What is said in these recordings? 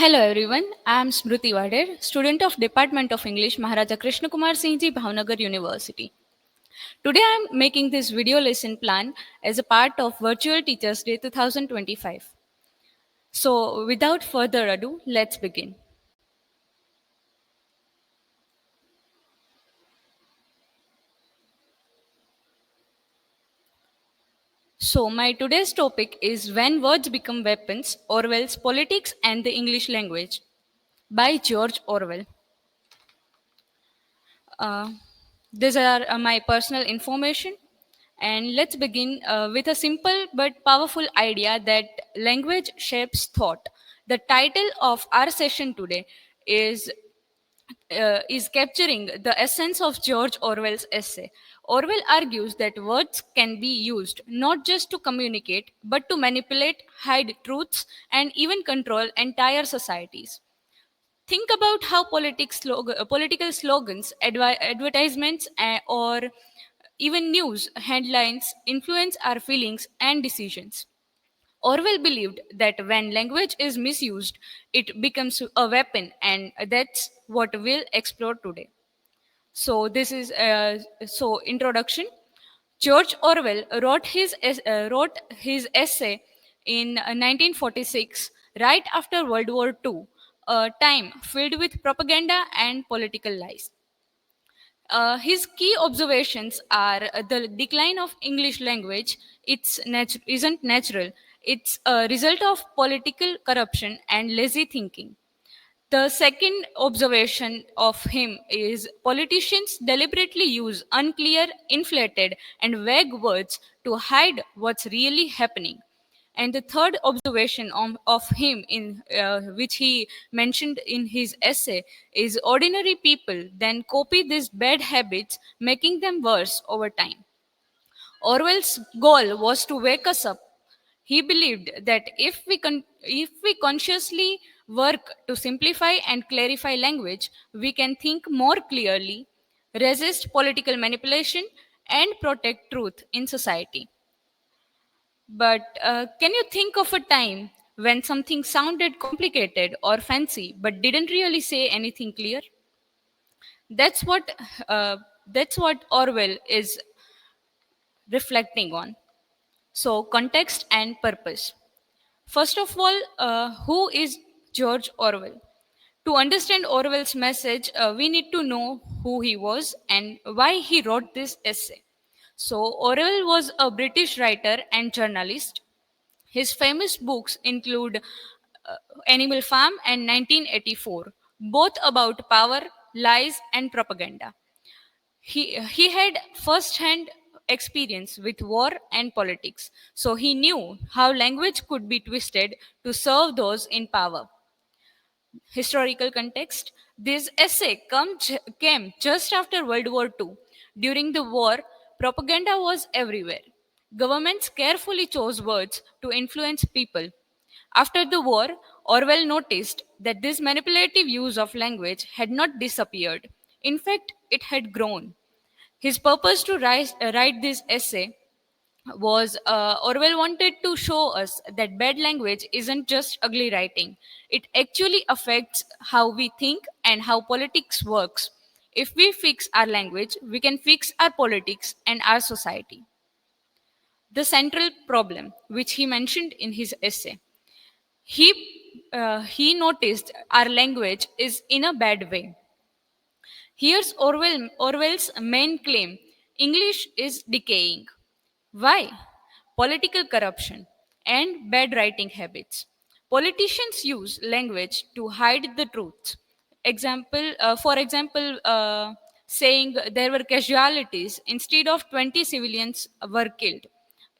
Hello everyone, I am Smruti Wader, student of Department of English, Maharaja Krishna Kumar Singh Ji, Bhavnagar University. Today I am making this video lesson plan as a part of Virtual Teachers Day 2025. So without further ado, let's begin. So my today's topic is When Words Become Weapons, Orwell's Politics and the English Language by George Orwell. Uh, these are my personal information. And let's begin with a simple but powerful idea that language shapes thought. The title of our session today is capturing the essence of George Orwell's essay. Orwell argues that words can be used not just to communicate, but to manipulate, hide truths, and even control entire societies. Think about how political slogans, advertisements, or even news headlines influence our feelings and decisions. Orwell believed that when language is misused, it becomes a weapon, and that's what we'll explore today. So, this is introduction. George Orwell wrote his essay in 1946, right after World War II, a time filled with propaganda and political lies. His key observations are the decline of English language. Isn't natural. It's a result of political corruption and lazy thinking. The second observation of him is politicians deliberately use unclear, inflated, and vague words to hide what's really happening. And the third observation of him, in which he mentioned in his essay, is ordinary people then copy these bad habits, making them worse over time. Orwell's goal was to wake us up. He believed that if we consciously work to simplify and clarify language, we can think more clearly, resist political manipulation, and protect truth in society. But can you think of a time when something sounded complicated or fancy but didn't really say anything clear? That's what that's what Orwell is reflecting on. So, context and purpose. First of all, who is George Orwell? To understand Orwell's message, we need to know who he was and why he wrote this essay. So, Orwell was a British writer and journalist. His famous books include Animal Farm and 1984, both about power, lies, and propaganda. He had first hand experience with war and politics, so he knew how language could be twisted to serve those in power. Historical context. This came just after World War II. During the war, propaganda was everywhere. Governments carefully chose words to influence people. After the war, Orwell noticed that this manipulative use of language had not disappeared. In fact, it had grown. His purpose to write this essay was Orwell wanted to show us that bad language isn't just ugly writing. It actually affects how we think and how politics works. If we fix our language, we can fix our politics and our society. The central problem, which he mentioned in his essay, he noticed our language is in a bad way. Here's Orwell's main claim: English is decaying. Why? Political corruption and bad writing habits. Politicians use language to hide the truth. For example, saying there were casualties instead of 20 civilians were killed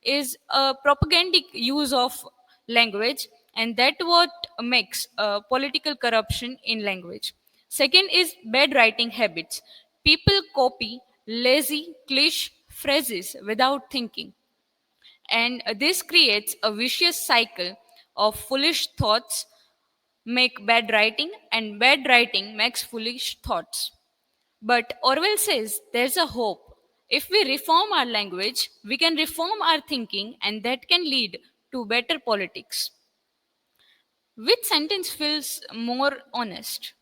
is a propagandic use of language, and that what makes political corruption in language. Second is bad writing habits. People copy lazy cliche phrases without thinking, and this creates a vicious cycle of foolish thoughts make bad writing, and bad writing makes foolish thoughts. But Orwell says there's a hope. If we reform our language, we can reform our thinking, and that can lead to better politics. Which sentence feels more honest?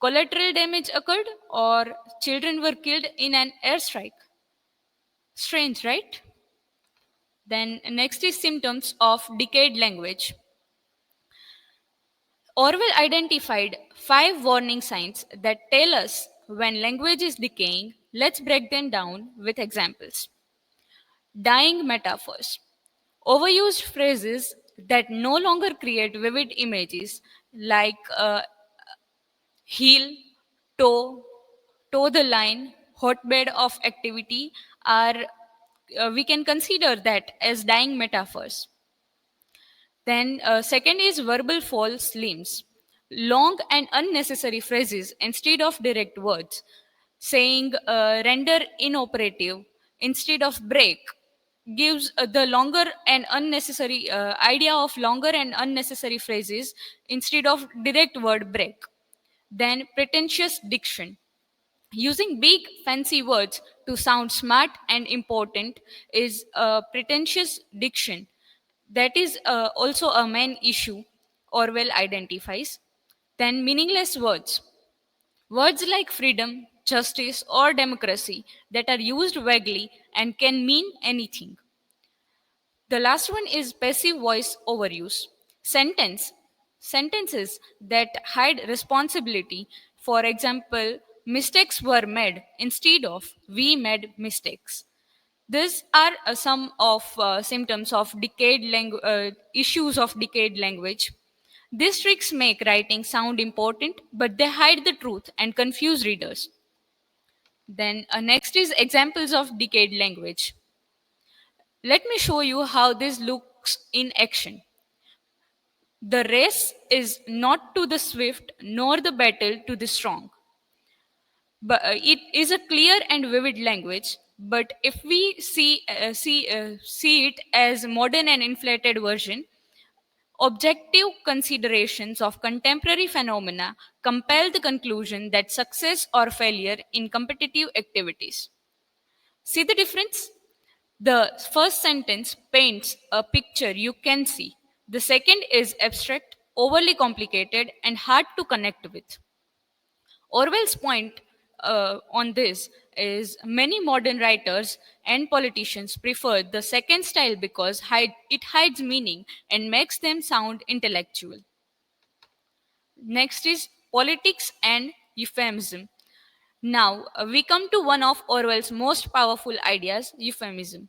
Collateral damage occurred or children were killed in an airstrike? Strange, right? Then next is symptoms of decayed language. Orwell identified 5 warning signs that tell us when language is decaying. Let's break them down with examples. Dying metaphors. Overused phrases that no longer create vivid images like heel, toe, toe the line, hotbed of activity are we can consider that as dying metaphors. Then, second is verbal false limbs. Long and unnecessary phrases instead of direct words, saying render inoperative instead of break, gives the longer and unnecessary idea of longer and unnecessary phrases instead of direct word break. Then, pretentious diction. Using big fancy words to sound smart and important is a pretentious diction. That is also a main issue Orwell identifies. Then, meaningless words. Words like freedom, justice, or democracy that are used vaguely and can mean anything. The last one is passive voice overuse. Sentences that hide responsibility. For example, mistakes were made instead of we made mistakes. These are some of symptoms of issues of decayed language. These tricks make writing sound important, but they hide the truth and confuse readers. Then next is examples of decayed language. Let me show you how this looks in action. The race is not to the swift, nor the battle to the strong. But it is a clear and vivid language. But if we see it as modern and inflated version, objective considerations of contemporary phenomena compel the conclusion that success or failure in competitive activities. See the difference? The first sentence paints a picture you can see. The second is abstract, overly complicated, and hard to connect with. Orwell's point on this is many modern writers and politicians prefer the second style because it hides meaning and makes them sound intellectual. Next is politics and euphemism. Now, we come to one of Orwell's most powerful ideas euphemism.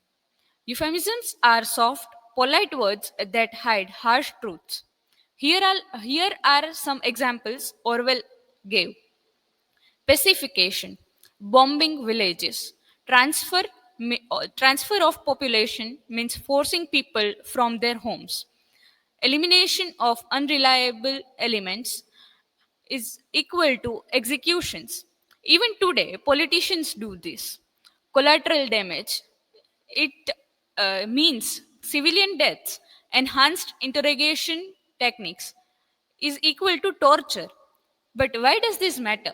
Euphemisms are soft, polite words that hide harsh truths. Here are some examples Orwell gave. Pacification, bombing villages. Transfer of population means forcing people from their homes. Elimination of unreliable elements is equal to executions. Even today, politicians do this. Collateral damage, it means civilian deaths. Enhanced interrogation techniques is equal to torture. But why does this matter?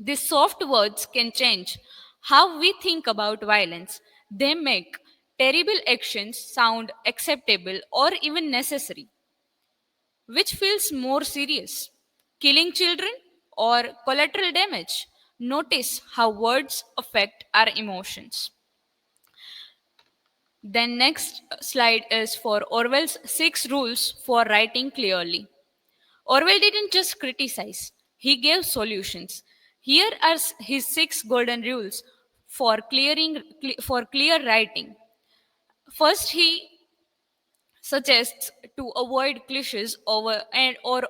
These soft words can change how we think about violence. They make terrible actions sound acceptable or even necessary. Which feels more serious? Killing children or collateral damage? Notice how words affect our emotions. Then next slide is for Orwell's 6 rules for writing clearly. Orwell didn't just criticize, he gave solutions. Here are his 6 golden rules for for clear writing. First, he suggests to avoid cliches or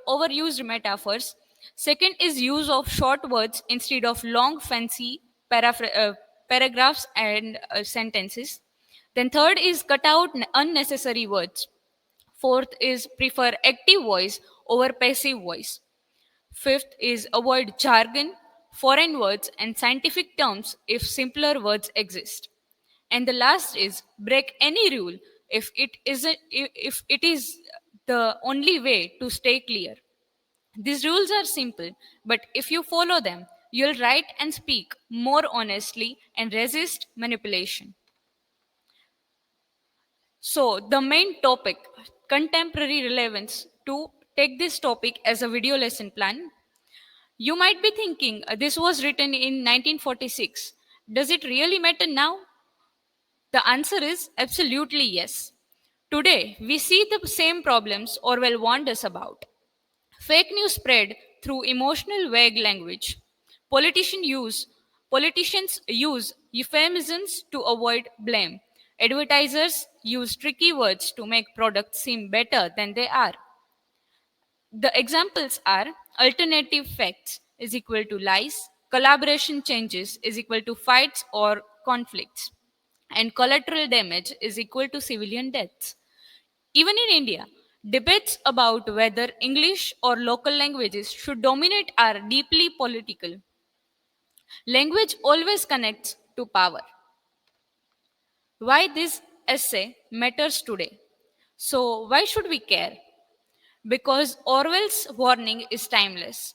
overused metaphors. Second is use of short words instead of long fancy paragraphs and sentences. Then third is cut out unnecessary words. Fourth is prefer active voice over passive voice. Fifth is avoid jargon, foreign words, and scientific terms if simpler words exist. And the last is break any rule if it is the only way to stay clear. These rules are simple, but if you follow them, you'll write and speak more honestly and resist manipulation. So, the main topic. contemporary relevance to take this topic as a video lesson plan. You might be thinking this was written in 1946. Does it really matter now? The answer is absolutely yes. Today, we see the same problems Orwell warned us about. Fake news spread through emotional vague language. Politicians use Politicians use euphemisms to avoid blame. Advertisers use tricky words to make products seem better than they are. The examples are alternative facts is equal to lies, collaboration changes is equal to fights or conflicts, and collateral damage is equal to civilian deaths. Even in India, debates about whether English or local languages should dominate are deeply political. Language always connects to power. Why this essay matters today? So, why should we care? Because Orwell's warning is timeless.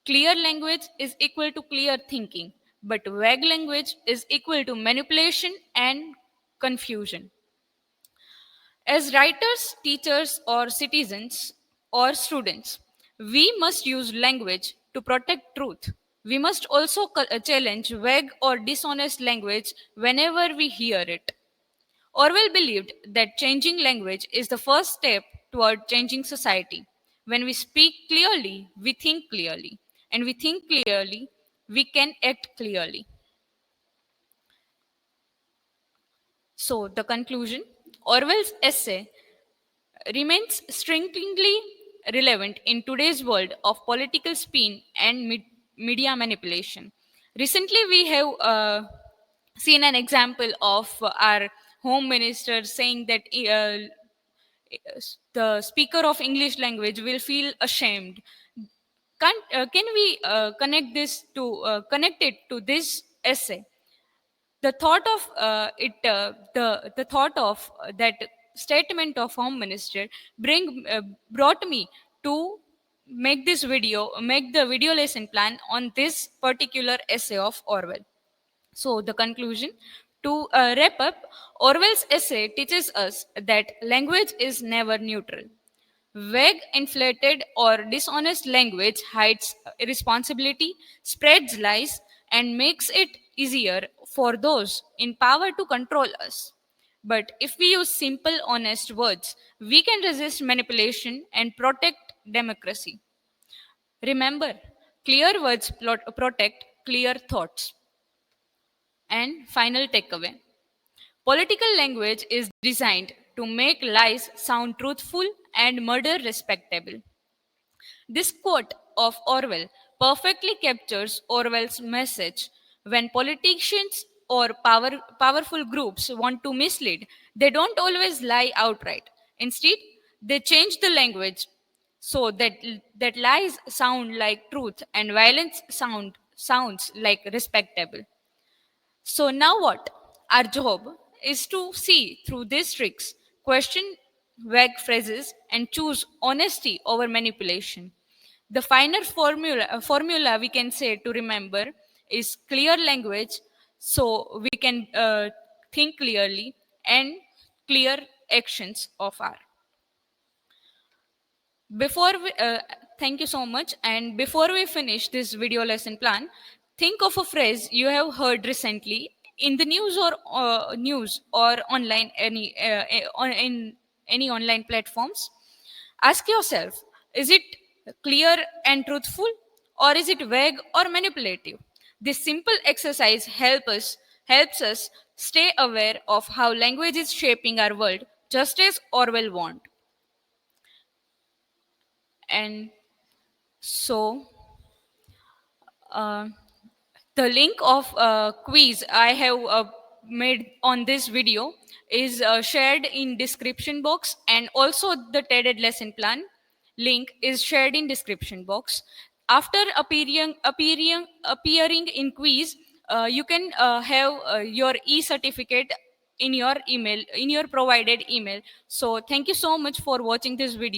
Clear language is equal to clear thinking, but vague language is equal to manipulation and confusion. As writers, teachers, or citizens or students, we must use language to protect truth. We must also challenge vague or dishonest language whenever we hear it. Orwell believed that changing language is the first step toward changing society. When we speak clearly, we think clearly. And we think clearly, we can act clearly. So, the conclusion Orwell's essay remains strikingly relevant in today's world of political spin and media manipulation. Recently, we have seen an example of our home minister saying that the speaker of English language will feel ashamed. Can we connect it to this essay? The thought of the thought of that statement of home minister brought me to make the video lesson plan on this particular essay of Orwell. So the conclusion to wrap up, Orwell's essay teaches us that language is never neutral. Vague, inflated, or dishonest language hides responsibility, spreads lies, and makes it easier for those in power to control us. But if we use simple, honest words, we can resist manipulation and protect democracy. Remember, clear words protect clear thoughts. And final takeaway, political language is designed to make lies sound truthful and murder respectable. This quote of Orwell perfectly captures Orwell's message. When politicians or powerful groups want to mislead, they don't always lie outright. Instead, they change the language so that lies sound like truth and violence sounds like respectable. So now what? Our job is to see through these tricks, question vague phrases, and choose honesty over manipulation. The final formula we can say to remember is clear language, so we can think clearly, and clear actions of our. Before we, Thank you so much. And before we finish this video lesson plan, think of a phrase you have heard recently in the news or online in any online platforms. Ask yourself: Is it clear and truthful, or is it vague or manipulative? This simple exercise helps us stay aware of how language is shaping our world, just as Orwell warned. And so, uh, the link of quiz I have made on this video is shared in description box, and also the TED lesson plan link is shared in description box. After appearing in quiz, you can have your e-certificate in your provided email. So thank you so much for watching this video.